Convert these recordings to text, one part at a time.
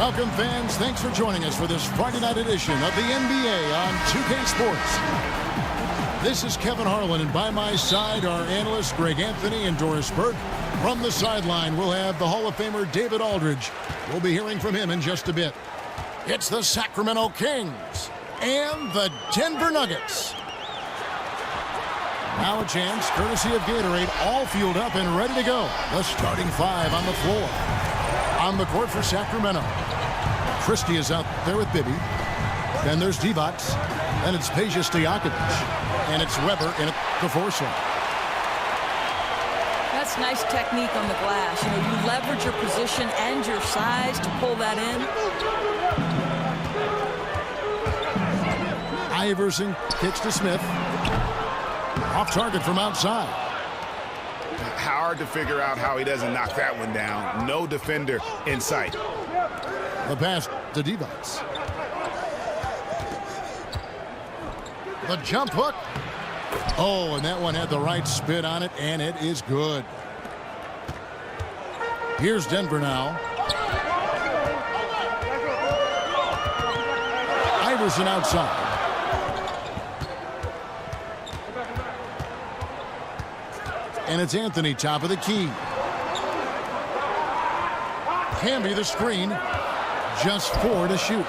Welcome, fans. Thanks for joining us for this Friday night edition of the NBA on 2K Sports. This is Kevin Harlan, and by my side are analysts Greg Anthony and Doris Burke. From the sideline, we'll have the Hall of Famer David Aldridge. We'll be hearing from him in just a bit. It's the Sacramento Kings and the Denver Nuggets. Now a chance, courtesy of Gatorade, all fueled up and ready to go. The starting five on the floor. On the court for Sacramento. Christie is out there with Bibby. Then there's Divac. Then it's Peja Stojakovic. And it's Weber in at the four-slot. That's nice technique on the glass. You know, you leverage your position and your size to pull that in. Iverson kicks to Smith. Off target from outside. Hard to figure out how he doesn't knock that one down. No defender in sight. The pass to Divac. The jump hook. Oh, and that one had the right spin on it, and it is good. Here's Denver now. Iverson outside. And it's Anthony, top of the key. Can be the screen. Just 4 to shoot.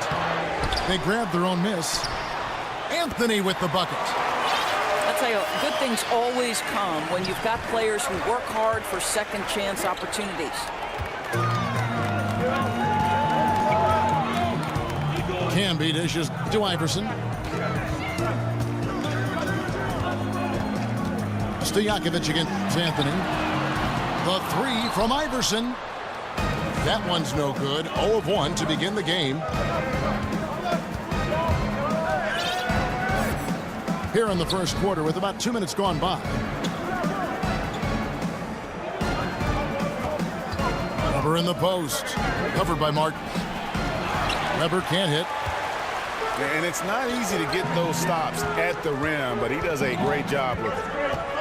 They grab their own miss. Anthony with the bucket. I'll tell you, good things always come when you've got players who work hard for second chance opportunities. Can be dishes to Iverson. Stojakovic against Anthony. The three from Iverson. That one's no good. 0 of 1 to begin the game. Here in the first quarter with about 2 minutes gone by. Weber in the post. Covered by Martin. Weber can't hit. And it's not easy to get those stops at the rim, but he does a great job with it.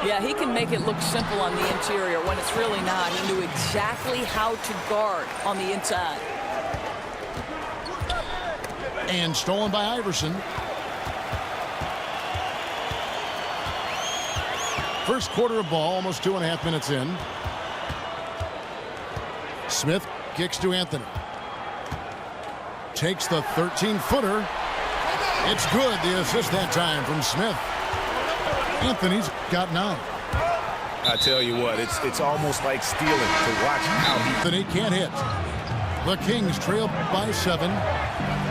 Yeah, he can make it look simple on the interior when it's really not. He knew exactly how to guard on the inside. And stolen by Iverson. First quarter of ball, almost 2.5 minutes in. Smith kicks to Anthony. Takes the 13-footer. It's good, the assist that time from Smith. Anthony's got 9. I tell you what, it's almost like stealing to watch how he... Anthony can't hit. The Kings trail by 7.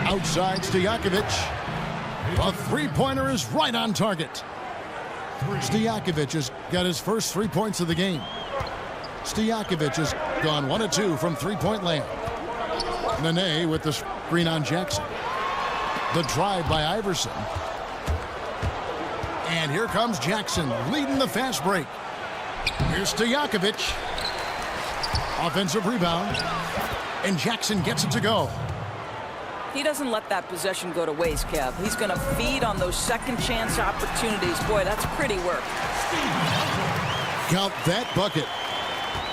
Outside Stojakovic. A three-pointer is right on target. Stojakovic has got his first 3 points of the game. Stojakovic has gone 1 of 2 from three-point land. Nene with the screen on Jackson. The drive by Iverson. And here comes Jackson leading the fast break. Here's Stojakovic. Offensive rebound. And Jackson gets it to go. He doesn't let that possession go to waste, Kev. He's going to feed on those second chance opportunities. Boy, that's pretty work. Count that bucket.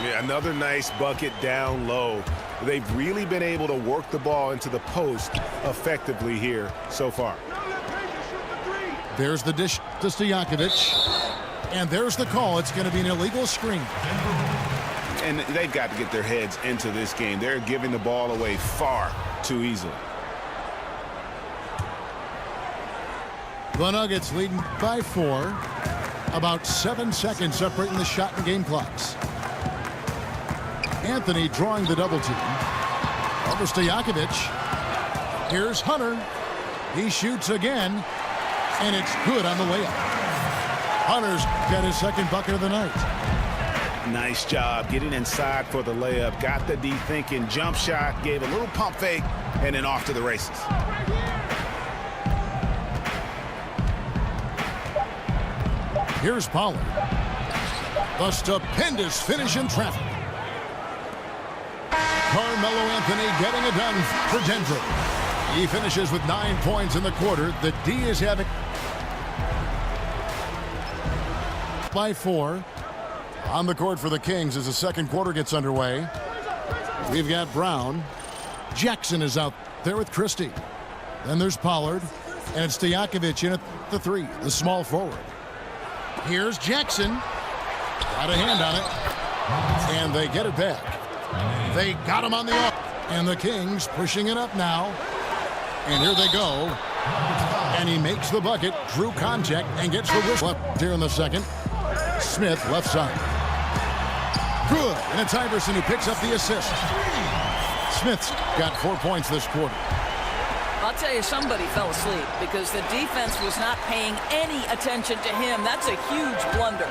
Yeah, another nice bucket down low. They've really been able to work the ball into the post effectively here so far. There's the dish to Stojakovic. And there's the call. It's going to be an illegal screen. And they've got to get their heads into this game. They're giving the ball away far too easily. The Nuggets leading by 4. About 7 seconds separating the shot and game clocks. Anthony drawing the double team. Over Stojakovic. Here's Hunter. He shoots again. And it's good on the layup. Hunter's got his second bucket of the night. Nice job getting inside for the layup. Got the D-thinking jump shot. Gave a little pump fake. And then off to the races. Here's Pollard. The stupendous finish in traffic. Carmelo Anthony getting it done for Denver. He finishes with 9 points in the quarter. The D is having by 4. On the court for the Kings as the second quarter gets underway. We've got Brown. Jackson is out there with Christie. Then there's Pollard. And it's Stojakovic in at the 3, the small forward. Here's Jackson. Got a hand on it. And they get it back. They got him on the off. And the Kings pushing it up now. And here they go. And he makes the bucket, drew contact, and gets the whistle up here in the second. Smith left side. Good. And it's Iverson who picks up the assist. Smith's got 4 points this quarter. I'll tell you, somebody fell asleep because the defense was not paying any attention to him. That's a huge blunder.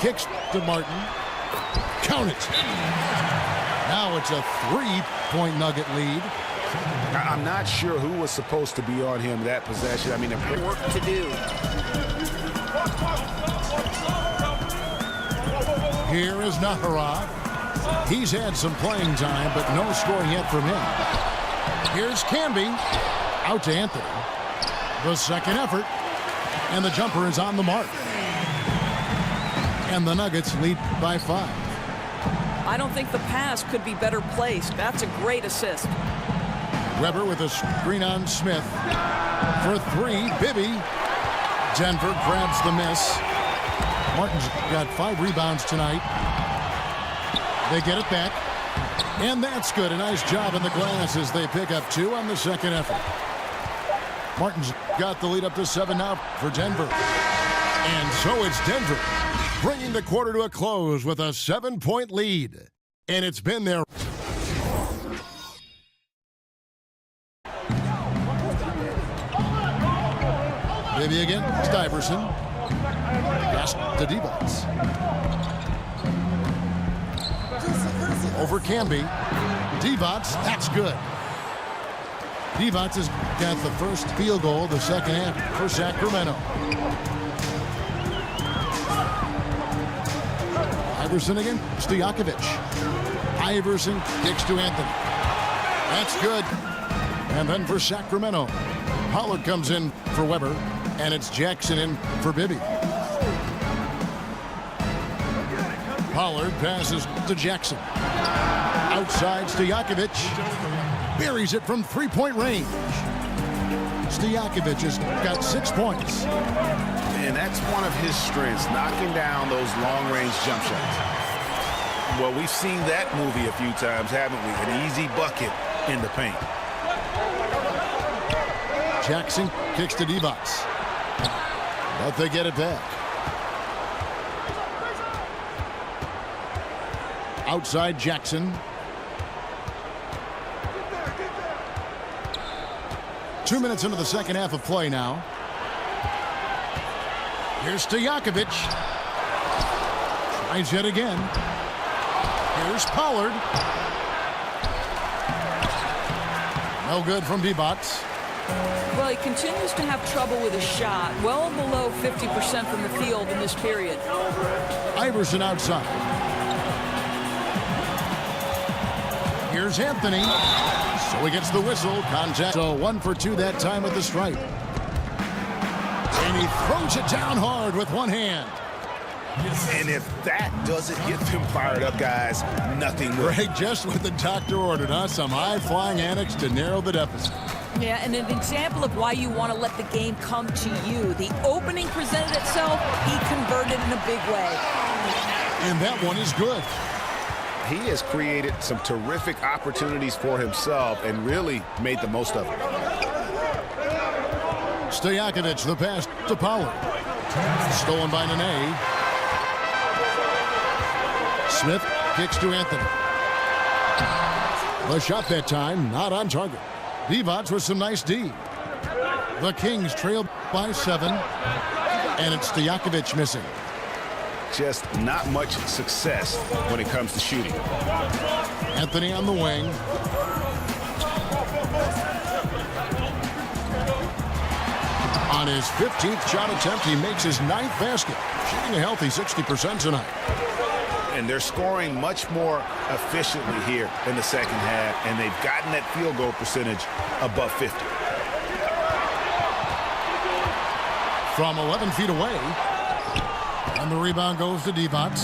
Kicks to Martin. Count it. Now it's a 3-point Nugget lead. I'm not sure who was supposed to be on him that possession. I mean, work to do. Here is Nahara. He's had some playing time, but no score yet from him. Here's Camby. Out to Anthony. The second effort. And the jumper is on the mark. And the Nuggets lead by 5. I don't think the pass could be better placed. That's a great assist. Weber with a screen on Smith. For 3, Bibby. Denver grabs the miss. Martin's got 5 rebounds tonight. They get it back. And that's good. A nice job in the glass as they pick up 2 on the second effort. Martin's got the lead up to 7 now for Denver. And so it's Denver bringing the quarter to a close with a 7-point lead. And it's been there. Maybe again, Stuyvesant. Pass to Divac. Over Camby. Divac, that's good. Divac has got the first field goal of the second half for Sacramento. Iverson again, Stojakovic. Iverson kicks to Anthony. That's good. And then for Sacramento, Pollard comes in for Weber, and it's Jackson in for Bibby. Pollard passes to Jackson. Outside, Stojakovic buries it from 3-point range. Stojakovic has got 6 points. And that's one of his strengths, knocking down those long-range jump shots. Well, we've seen that movie a few times, haven't we? An easy bucket in the paint. Jackson kicks to Divac. But they get it back. Outside Jackson. Two minutes into the second half of play now. Here's Stojakovic. Tries yet again. Here's Pollard. No good from Divac. Well, he continues to have trouble with his shot. Well below 50% from the field in this period. Iverson outside. Here's Anthony. So he gets the whistle. Contact. So 1 for 2 that time with the stripe. And he throws it down hard with one hand. And if that doesn't get them fired up, guys, nothing will. Greg, just what the doctor ordered, huh? Some high-flying antics to narrow the deficit. Yeah, and an example of why you want to let the game come to you. The opening presented itself, he converted in a big way. And that one is good. He has created some terrific opportunities for himself and really made the most of it. Stojakovic, the pass to Pollard. Stolen by Nene. Smith kicks to Anthony. The shot that time, not on target. Divac with some nice D. The Kings trail by 7. And it's Stojakovic missing. Just not much success when it comes to shooting. Anthony on the wing. On his 15th shot attempt, he makes his 9th basket. Shooting a healthy 60% tonight. And they're scoring much more efficiently here in the second half, and they've gotten that field goal percentage above 50. From 11 feet away. And the rebound goes to Divac.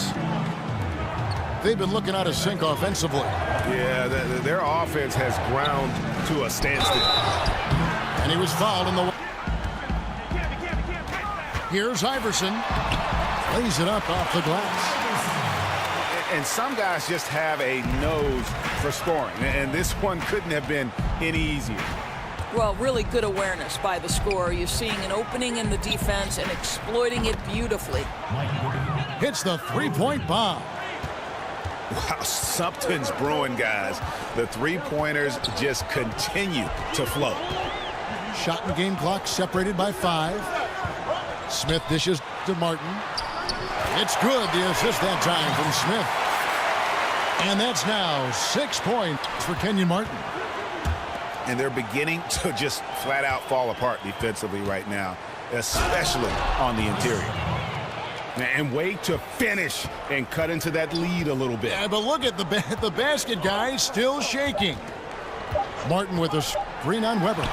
they've been looking out of sync offensively. Yeah, their offense has ground to a standstill. And he was fouled in the... Here's Iverson. Lays it up off the glass. And some guys just have a nose for scoring. And this one couldn't have been any easier. Well, really good awareness by the scorer. You're seeing an opening in the defense and exploiting it beautifully. Hits the three-point bomb. Wow, something's brewing, guys. The three-pointers just continue to flow. Shot and game clock separated by 5. Smith dishes to Martin. It's good, the assist that time from Smith. And that's now 6 points for Kenyon Martin. And they're beginning to just flat out fall apart defensively right now, especially on the interior. And way to finish and cut into that lead a little bit. Yeah, but look at the basket, guys, still shaking. Martin with a screen on Weber.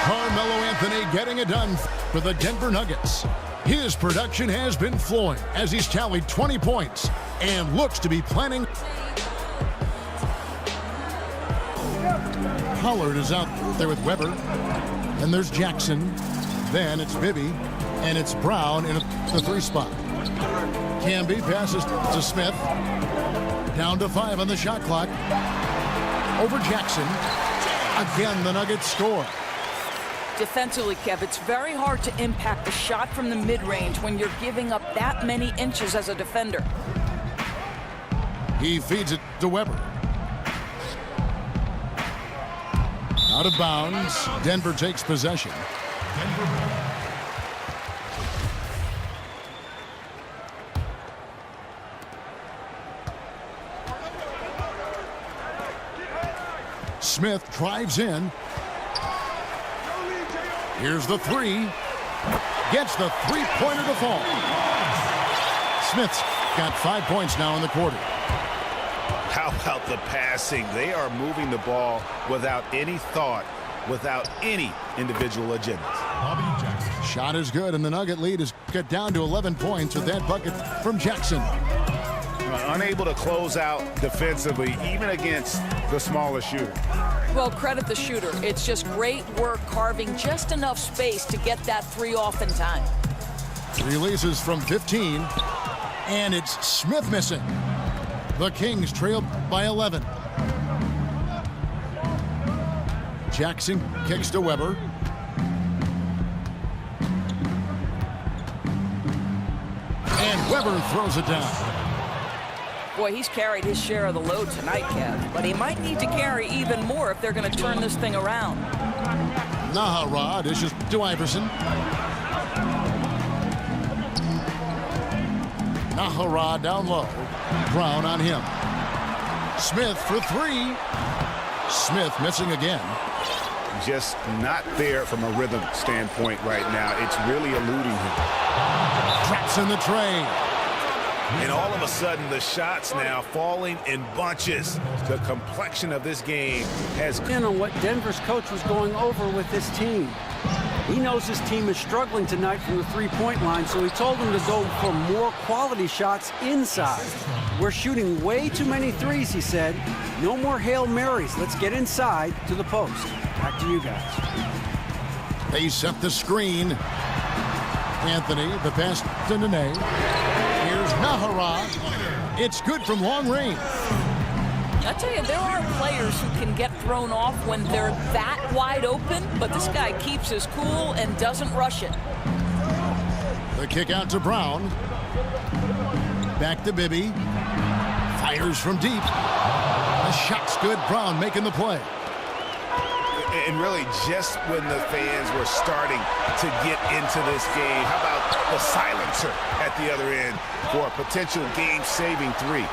Carmelo Anthony getting it done for the Denver Nuggets. His production has been flowing as he's tallied 20 points and looks to be planning. Pollard is out there with Weber. And there's Jackson. Then it's Bibby. And it's Brown in the 3 spot. Camby passes to Smith. Down to 5 on the shot clock. Over Jackson. Again, the Nuggets score. Defensively, Kev, it's very hard to impact the shot from the mid-range when you're giving up that many inches as a defender. He feeds it to Weber. Out of bounds. Denver takes possession. Smith drives in. Here's the 3. Gets the three-pointer to fall. Smith's got 5 points now in the quarter. How about the passing? They are moving the ball without any thought, without any individual agendas. Shot is good, and the Nugget lead is cut down to 11 points with that bucket from Jackson. Unable to close out defensively, even against the smaller shooter. Well, credit the shooter. It's just great work carving just enough space to get that 3 off in time. Releases from 15, and it's Smith missing. The Kings trail by 11. Jackson kicks to Weber. And Weber throws it down. Boy, he's carried his share of the load tonight, Kev. But he might need to carry even more if they're going to turn this thing around. Nahara dishes to Iverson. Nahara down low. Brown on him. Smith for 3. Smith missing again. Just not there from a rhythm standpoint right now. It's really eluding him. Traps in the tray. And all of a sudden, the shots now falling in bunches. The complexion of this game has been on what Denver's coach was going over with this team. He knows his team is struggling tonight from the three-point line, so he told them to go for more quality shots inside. We're shooting way too many threes, he said. No more Hail Marys. Let's get inside to the post. Back to you guys. They set the screen. Anthony, the pass to Nene. Here's Nahara. It's good from long range. I tell you, there are players who can get thrown off when they're that wide open, but this guy keeps his cool and doesn't rush it. The kick out to Brown. Back to Bibby. Fires from deep. The shot's good. Brown making the play. And really, just when the fans were starting to get into this game, how about the silencer at the other end for a potential game-saving 3?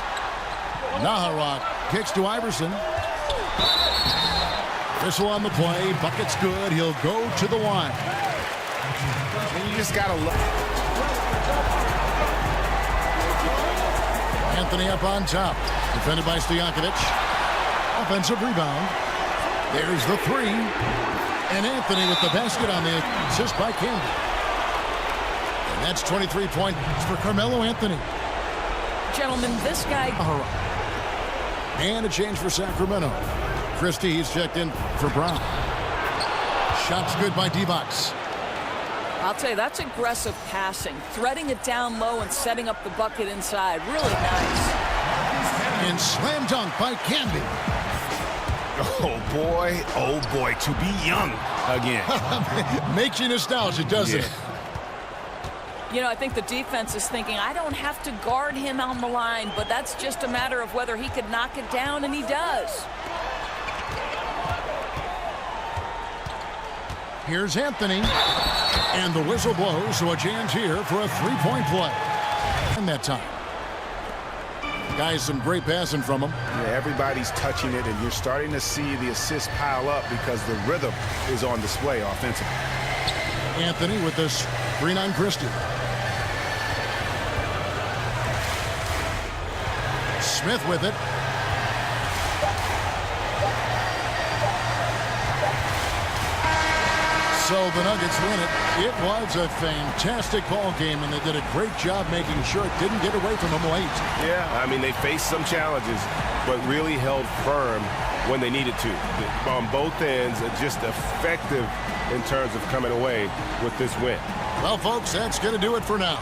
Nahara kicks to Iverson. Whistle on the play. Bucket's good. He'll go to the line. And you just got to look. Anthony up on top. Defended by Stojakovic. Offensive rebound. There's the 3. And Anthony with the basket on the assist by Camby. And that's 23 points for Carmelo Anthony. Gentlemen, this guy... And a change for Sacramento. Christie, he's checked in for Brown. Shot's good by D-Box. I'll tell you, that's aggressive passing. Threading it down low and setting up the bucket inside. Really nice. And slam dunk by Canby. Oh boy, to be young again. Makes you nostalgic, doesn't it? You know, I think the defense is thinking, I don't have to guard him on the line, but that's just a matter of whether he could knock it down, and he does. Here's Anthony. And the whistle blows, so a chance here for a three-point play. And that time. Guys, some great passing from him. Yeah, everybody's touching it, and you're starting to see the assists pile up because the rhythm is on display offensively. Anthony with this screen on Christie. Smith with it. So the Nuggets win it. It was a fantastic ball game, and they did a great job making sure it didn't get away from them late. Yeah, I mean, they faced some challenges, but really held firm when they needed to. On both ends, just effective in terms of coming away with this win. Well, folks, that's going to do it for now.